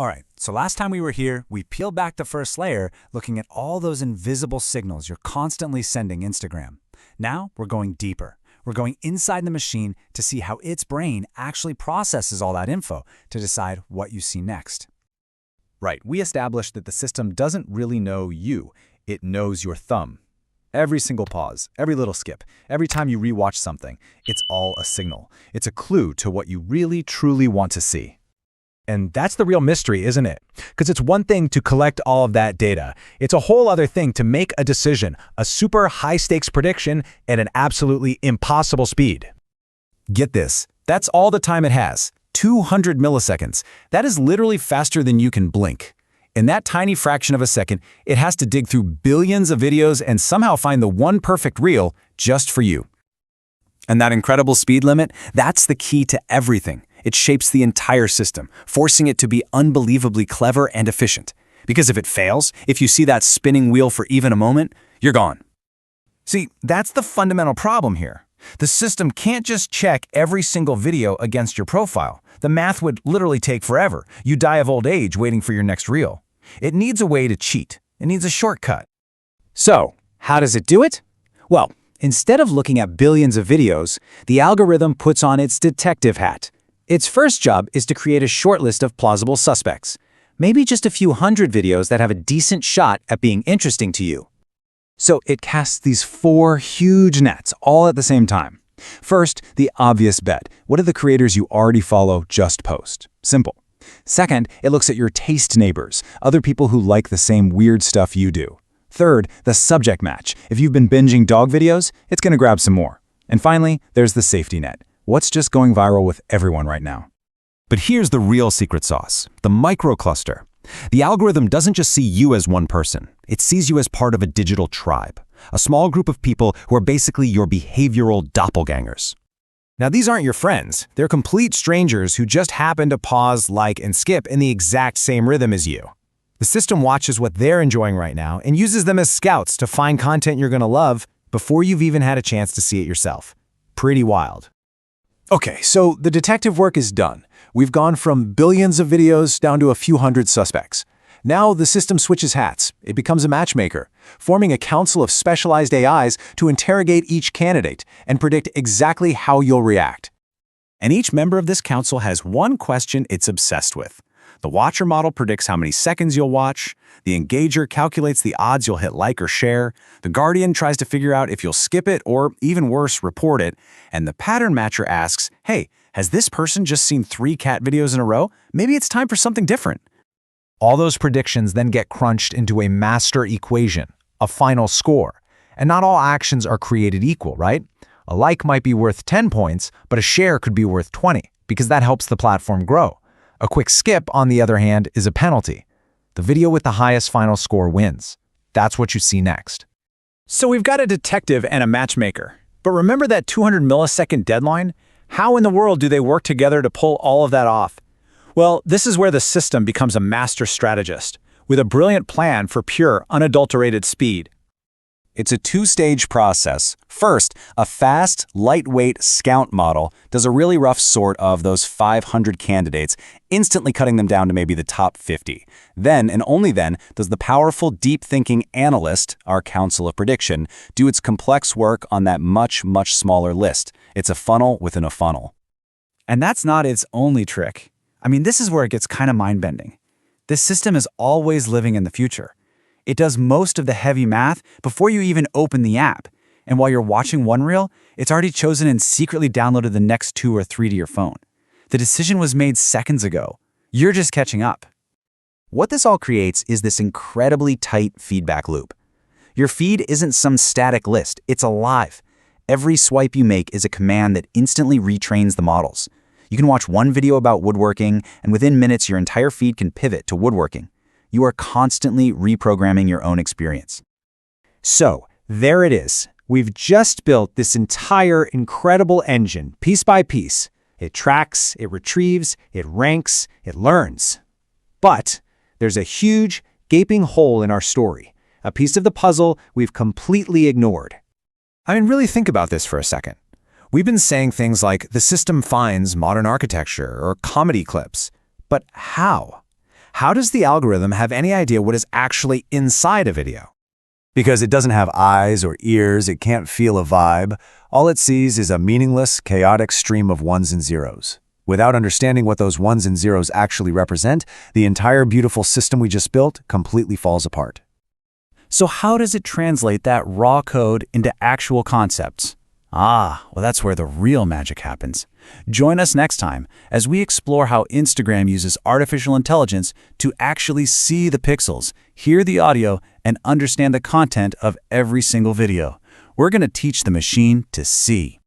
All right, so last time we were here, we peeled back the first layer, looking at all those invisible signals you're constantly sending Instagram. Now we're going deeper. We're going inside the machine to see how its brain actually processes all that info to decide what you see next. Right, we established that the system doesn't really know you, it knows your thumb. Every single pause, every little skip, every time you rewatch something, it's all a signal. It's a clue to what you really, truly want to see. And that's the real mystery, isn't it? Because it's one thing to collect all of that data. It's a whole other thing to make a decision, a super high-stakes prediction at an absolutely impossible speed. Get this, that's all the time it has, 200 milliseconds. That is literally faster than you can blink. In that tiny fraction of a second, it has to dig through billions of videos and somehow find the one perfect reel just for you. And that incredible speed limit, that's the key to everything. It shapes the entire system, forcing it to be unbelievably clever and efficient. Because if it fails, if you see that spinning wheel for even a moment, you're gone. See, that's the fundamental problem here. The system can't just check every single video against your profile. The math would literally take forever. You die of old age waiting for your next reel. It needs a way to cheat. It needs a shortcut. So, how does it do it? Well, instead of looking at billions of videos, the algorithm puts on its detective hat. Its first job is to create a short list of plausible suspects. Maybe just a few hundred videos that have a decent shot at being interesting to you. So it casts these 4 huge nets all at the same time. First, the obvious bet. What do the creators you already follow just post? Simple. Second, it looks at your taste neighbors, other people who like the same weird stuff you do. Third, the subject match. If you've been binging dog videos, it's going to grab some more. And finally, there's the safety net. What's just going viral with everyone right now? But here's the real secret sauce, the microcluster. The algorithm doesn't just see you as one person. It sees you as part of a digital tribe, a small group of people who are basically your behavioral doppelgangers. Now, these aren't your friends. They're complete strangers who just happen to pause, like, and skip in the exact same rhythm as you. The system watches what they're enjoying right now and uses them as scouts to find content you're going to love before you've even had a chance to see it yourself. Pretty wild. Okay, so the detective work is done. We've gone from billions of videos down to a few hundred suspects. Now the system switches hats. It becomes a matchmaker, forming a council of specialized AIs to interrogate each candidate and predict exactly how you'll react. And each member of this council has one question it's obsessed with. The watcher model predicts how many seconds you'll watch. The engager calculates the odds you'll hit like or share. The guardian tries to figure out if you'll skip it or, even worse, report it. And the pattern matcher asks, hey, has this person just seen 3 cat videos in a row? Maybe it's time for something different. All those predictions then get crunched into a master equation, a final score. And not all actions are created equal, right? A like might be worth 10 points, but a share could be worth 20, because that helps the platform grow. A quick skip, on the other hand, is a penalty. The video with the highest final score wins. That's what you see next. So we've got a detective and a matchmaker. But remember that 200 millisecond deadline? How in the world do they work together to pull all of that off? Well, this is where the system becomes a master strategist, with a brilliant plan for pure, unadulterated speed. It's a 2-stage process. First, a fast, lightweight scout model does a really rough sort of those 500 candidates, instantly cutting them down to maybe the top 50. Then, and only then, does the powerful, deep-thinking analyst, our council of prediction, do its complex work on that much, much smaller list. It's a funnel within a funnel. And that's not its only trick. I mean, this is where it gets kind of mind-bending. This system is always living in the future. It does most of the heavy math before you even open the app. And while you're watching one reel, it's already chosen and secretly downloaded the next 2 or 3 to your phone. The decision was made seconds ago. You're just catching up. What this all creates is this incredibly tight feedback loop. Your feed isn't some static list, it's alive. Every swipe you make is a command that instantly retrains the models. You can watch one video about woodworking, and within minutes your entire feed can pivot to woodworking. You are constantly reprogramming your own experience. So, there it is. We've just built this entire incredible engine, piece by piece. It tracks, it retrieves, it ranks, it learns. But there's a huge, gaping hole in our story, a piece of the puzzle we've completely ignored. I mean, really think about this for a second. We've been saying things like the system finds modern architecture or comedy clips. But how? how does the algorithm have any idea what is actually inside a video? Because it doesn't have eyes or ears, it can't feel a vibe. All it sees is a meaningless, chaotic stream of ones and zeros. Without understanding what those ones and zeros actually represent, the entire beautiful system we just built completely falls apart. So how does it translate that raw code into actual concepts? Well, that's where the real magic happens. Join us next time as we explore how Instagram uses artificial intelligence to actually see the pixels, hear the audio, and understand the content of every single video. We're going to teach the machine to see.